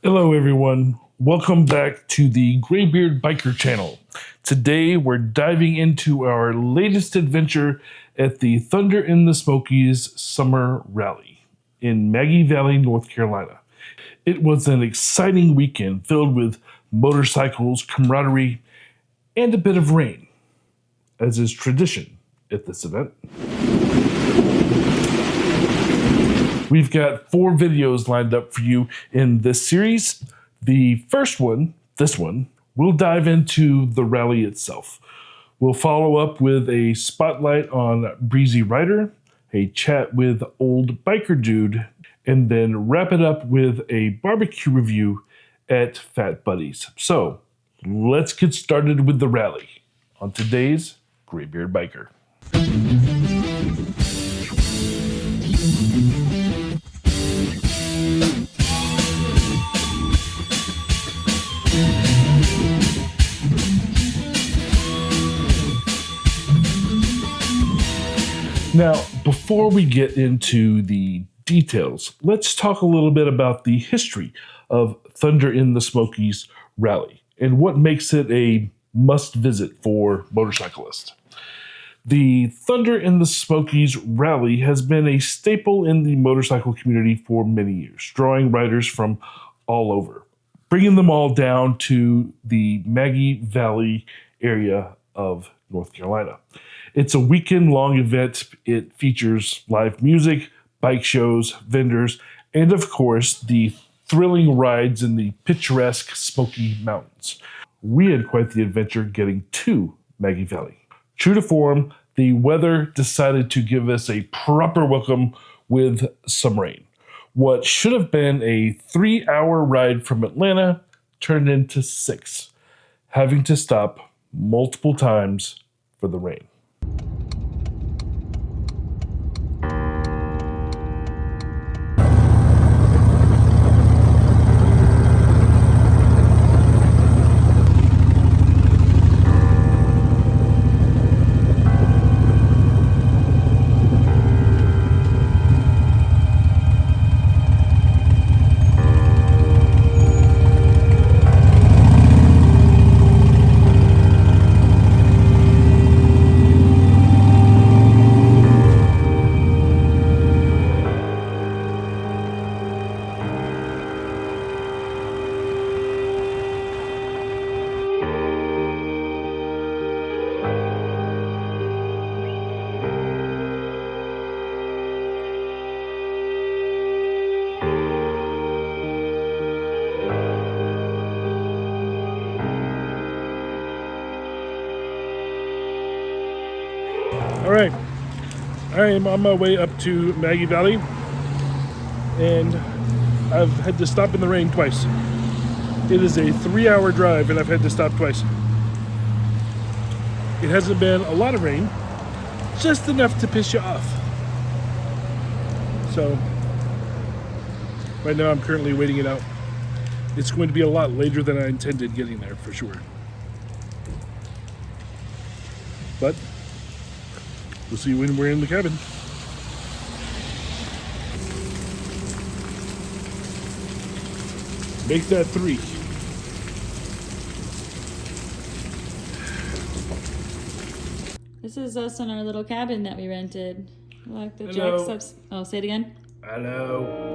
Hello, everyone. Welcome back to the Graybeard Biker channel. Today, we're diving into our latest adventure at the Thunder in the Smokies Summer Rally in Maggie Valley, North Carolina. It was an exciting weekend filled with motorcycles, camaraderie, and a bit of rain, as is tradition at this event. We've got 4 videos lined up for you in this series. The first one, this one, we'll dive into the rally itself. We'll follow up with a spotlight on Breezy Ryder, a chat with Old Biker Dude, and then wrap it up with a barbecue review at Fat Buddy's. So, let's get started with the rally on today's Graybeard Biker. Now, before we get into the details, let's talk a little bit about the history of Thunder in the Smokies Rally and what makes it a must visit for motorcyclists. The Thunder in the Smokies Rally has been a staple in the motorcycle community for many years, drawing riders from all over, bringing them all down to the Maggie Valley area of North Carolina. It's a weekend-long event. It features live music, bike shows, vendors, and of course, the thrilling rides in the picturesque Smoky Mountains. We had quite the adventure getting to Maggie Valley. True to form, the weather decided to give us a proper welcome with some rain. What should have been a 3-hour ride from Atlanta turned into 6, having to stop multiple times for the rain. All right, I am on my way up to Maggie Valley, and I've had to stop in the rain twice. It is a 3-hour drive, and I've had to stop twice. It hasn't been a lot of rain, just enough to piss you off. So, right now I'm currently waiting it out. It's going to be a lot later than I intended getting there, for sure. But we'll see when we're in the cabin. Make that 3. This is us in our little cabin that we rented. Like the Hello. jacks up. Oh, say it again. Hello.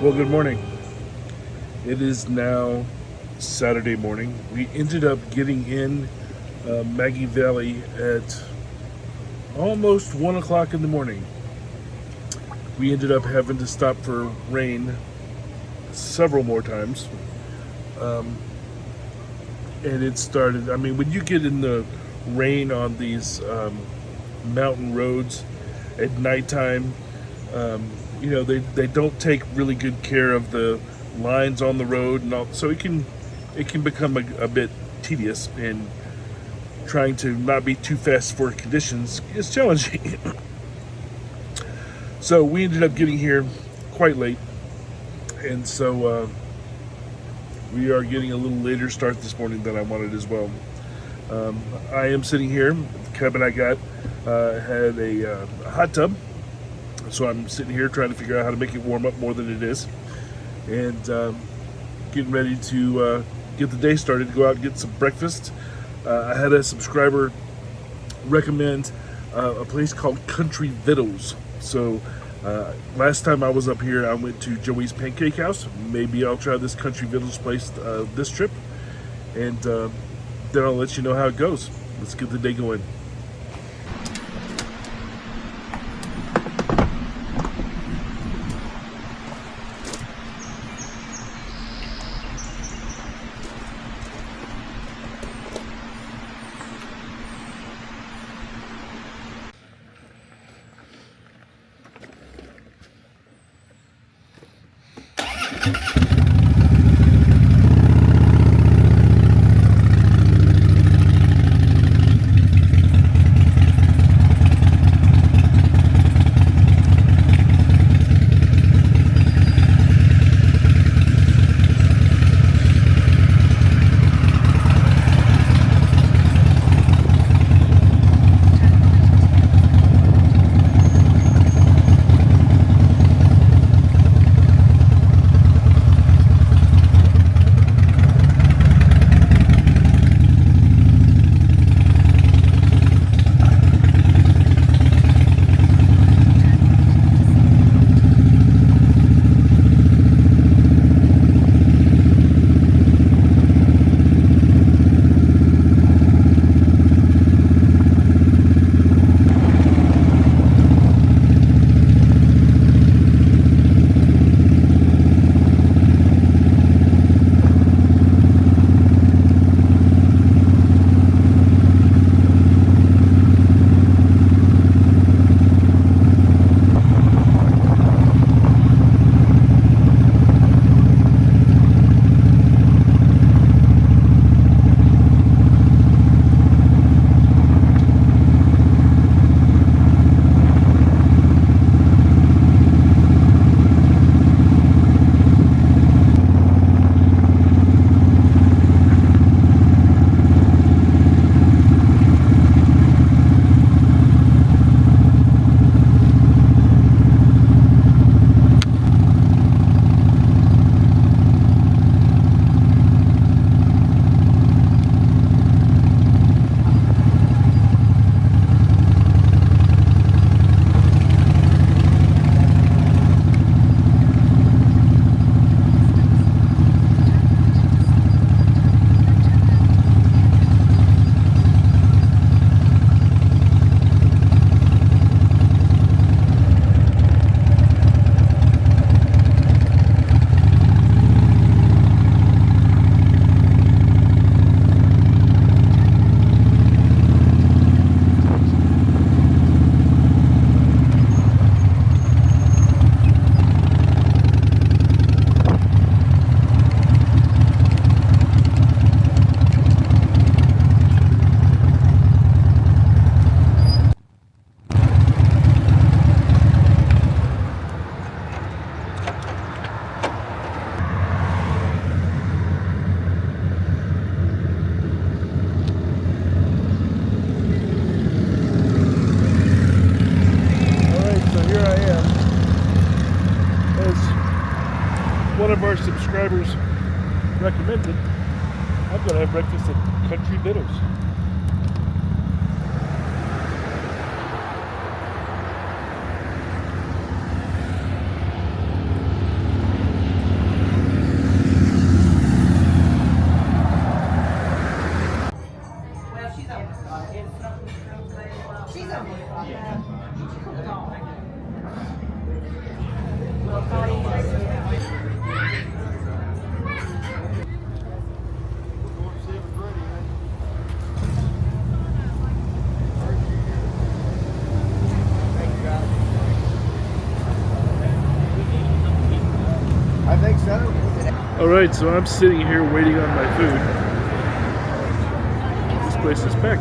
Well, good morning. It is now Saturday morning. We ended up getting in Maggie Valley at almost 1 o'clock in the morning. We ended up having to stop for rain several more times. And it started, I mean, when you get in the rain on these mountain roads at nighttime, they don't take really good care of the lines on the road, and all, so it can become a bit tedious, and trying to not be too fast for conditions is challenging. So we ended up getting here quite late, and so we are getting a little later start this morning than I wanted as well. I am sitting here. The cabin I got had a hot tub, so I'm sitting here trying to figure out how to make it warm up more than it is, and getting ready to get the day started, go out and get some breakfast. I had a subscriber recommend a place called Country Vittles. So last time I was up here, I went to Joey's Pancake House. Maybe I'll try this Country Vittles place this trip, and then I'll let you know how it goes. Let's get the day going. one of our subscribers recommended, I'm going to have breakfast at Country Vittles. All right, so I'm sitting here waiting on my food. This place is packed.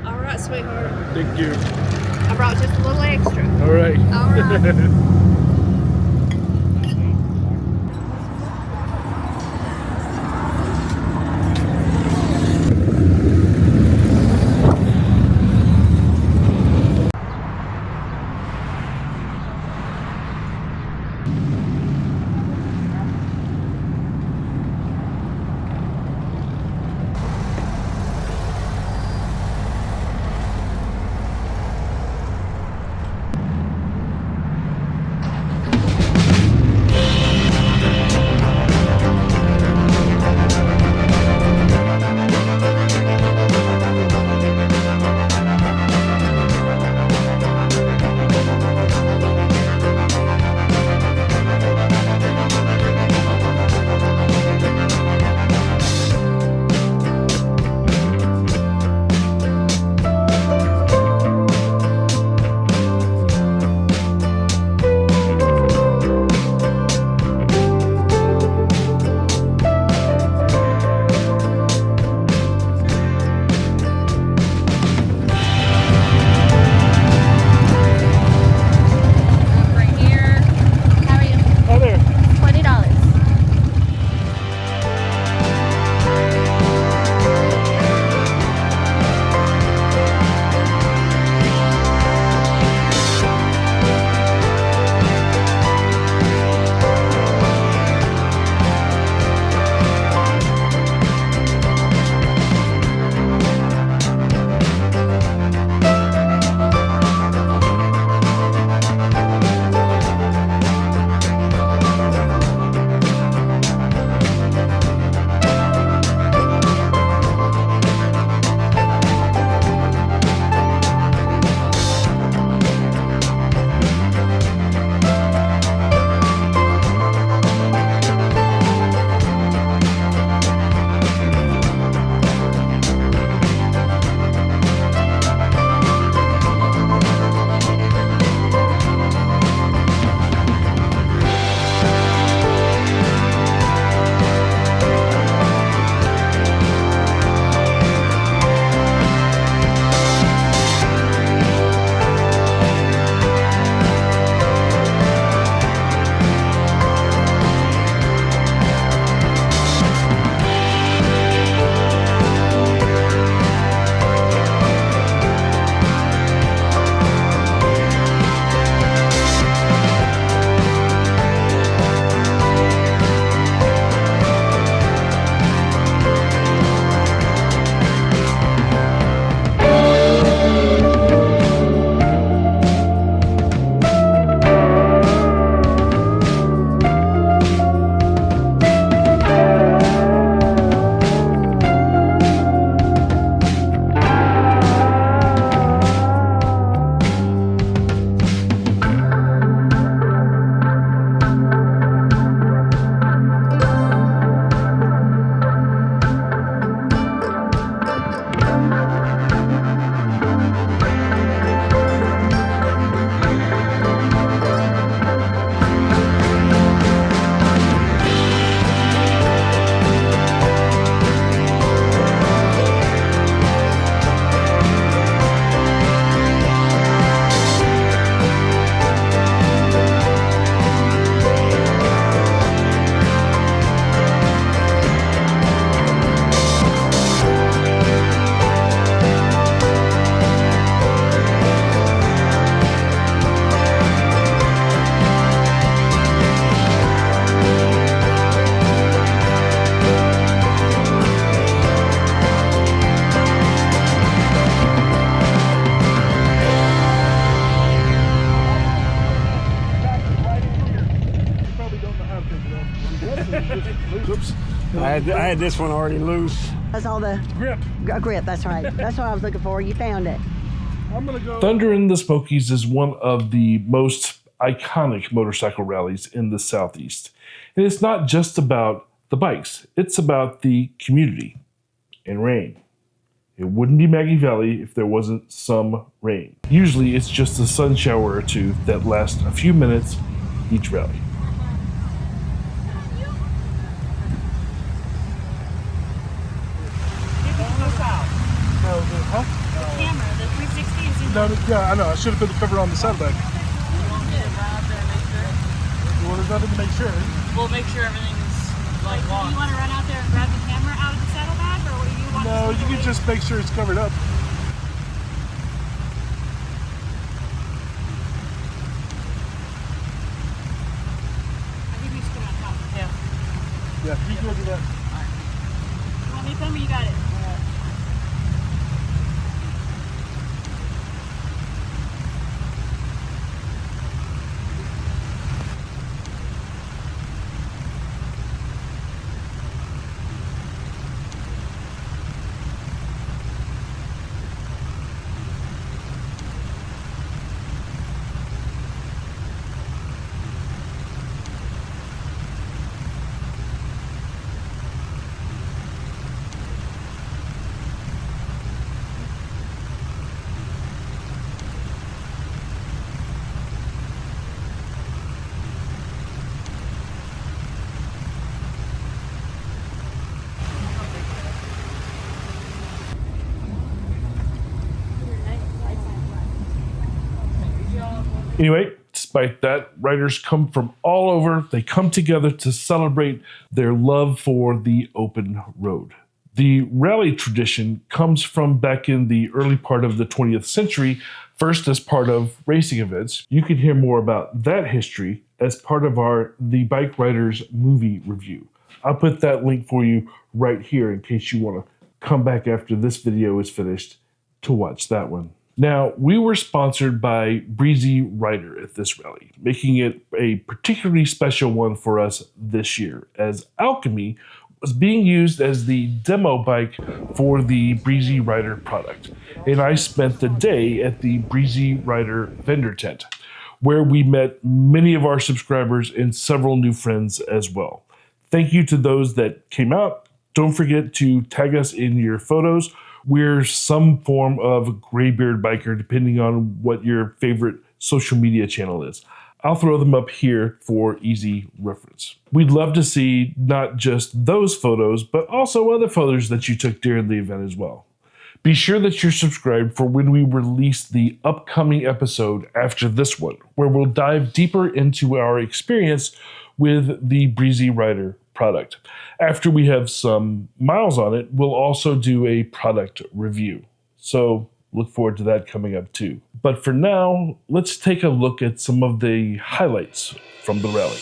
All right, sweetheart. Thank you. I brought just a little extra. All right. All right. I had this one already loose. That's all the Grip. grip. That's right. That's what I was looking for. You found it. I'm gonna go. Thunder in the Smokies is one of the most iconic motorcycle rallies in the Southeast. And it's not just about the bikes, it's about the community and rain. It wouldn't be Maggie Valley if there wasn't some rain. Usually it's just a sun shower or two that last a few minutes each rally. Camera, the 360 is in No, yeah, I know. I should have put the cover on the saddlebag. You want to run in to make sure? We'll make sure everything's like Do locked. you want to run out there and grab the camera out of the saddlebag, or do you want No, to you can just make sure it's covered up. I think we just put it on top. Yeah. Yeah, you can go do that. You want me to film or you got it? Anyway, despite that, riders come from all over. They come together to celebrate their love for the open road. The rally tradition comes from back in the early part of the 20th century, first as part of racing events. You can hear more about that history as part of our The Bike Riders movie review. I'll put that link for you right here in case you want to come back after this video is finished to watch that one. Now, we were sponsored by Breezy Ryder at this rally, making it a particularly special one for us this year, as Alchemy was being used as the demo bike for the Breezy Ryder product. And I spent the day at the Breezy Ryder vendor tent, where we met many of our subscribers and several new friends as well. Thank you to those that came out. Don't forget to tag us in your photos. We're some form of graybeard biker, depending on what your favorite social media channel is. I'll throw them up here for easy reference. We'd love to see not just those photos, but also other photos that you took during the event as well. Be sure that you're subscribed for when we release the upcoming episode after this one, where we'll dive deeper into our experience with the Breezy Ryder product. After we have some miles on it, we'll also do a product review. So look forward to that coming up too. But for now, let's take a look at some of the highlights from the rally.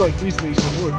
like these pieces wood.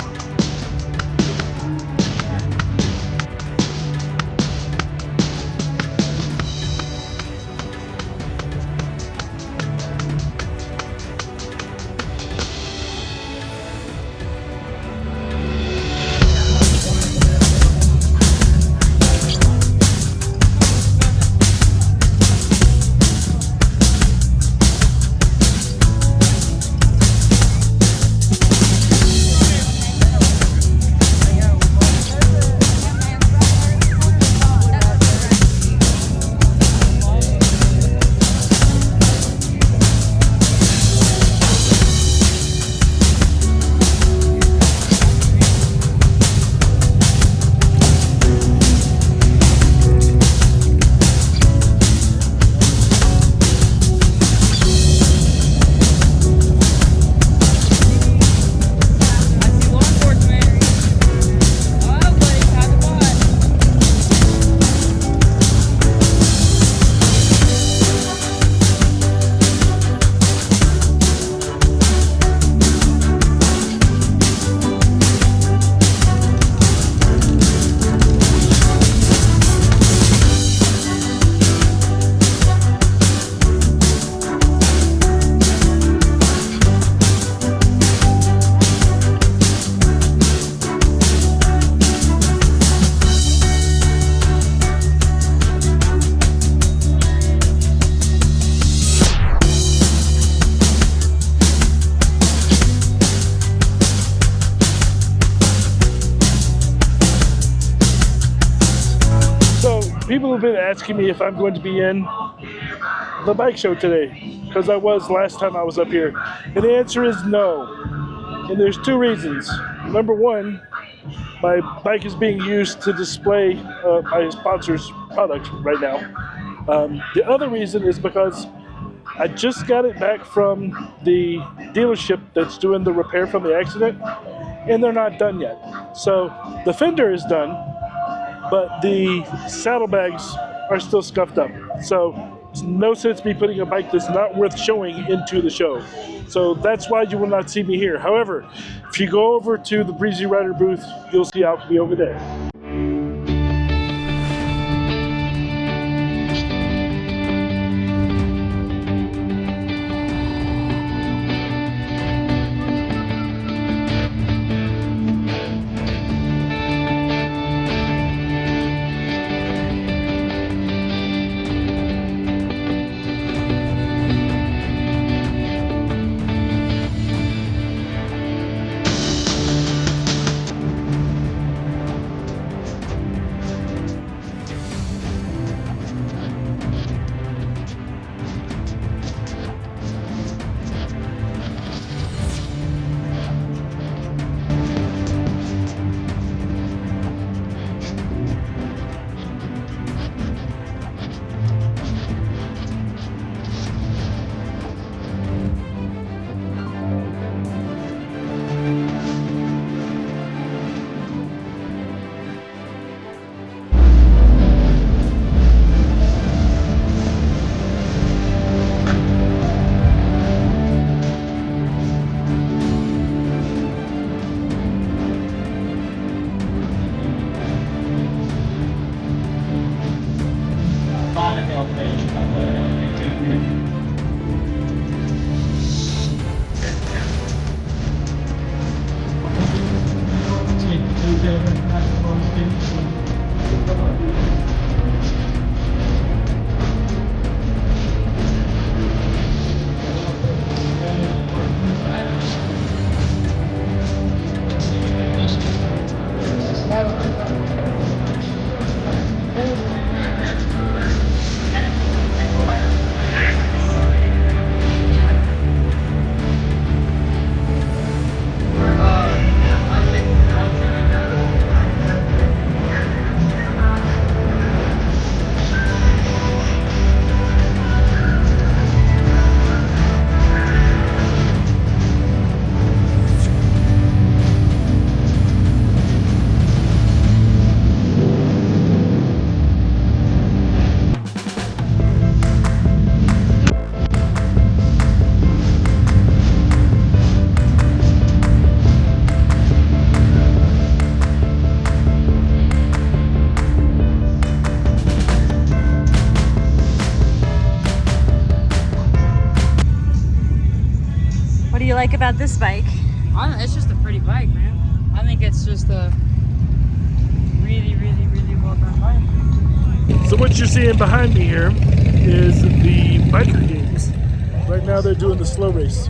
People have been asking me if I'm going to be in the bike show today, because I was last time I was up here. And the answer is no. And there's two reasons. Number one, my bike is being used to display my sponsor's product right now. The other reason is because I just got it back from the dealership that's doing the repair from the accident, and they're not done yet. So the fender is done, but the saddlebags are still scuffed up. So there's no sense me putting a bike that's not worth showing into the show. So that's why you will not see me here. However, if you go over to the Breezy Ryder booth, you'll see me over there. you like about this bike? It's just a pretty bike, man. I think it's just a really, really, really well done bike. So what you're seeing behind me here is the biker games. Right now they're doing the slow race.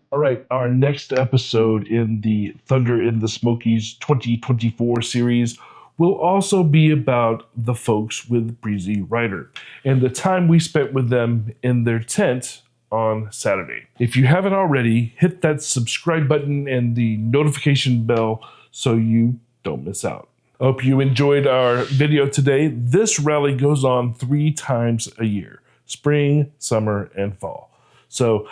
All right, our next episode in the Thunder in the Smokies 2024 series will also be about the folks with Breezy Ryder and the time we spent with them in their tent on Saturday. If you haven't already, hit that subscribe button and the notification bell so you don't miss out. I hope you enjoyed our video today. This rally goes on 3 times a year: spring, summer, and fall. So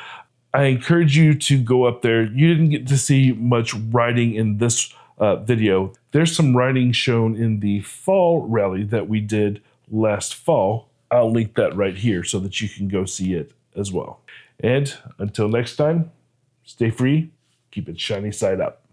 I encourage you to go up there. You didn't get to see much riding in this video. There's some riding shown in the fall rally that we did last fall. I'll link that right here so that you can go see it as well. And until next time, stay free, keep it shiny side up.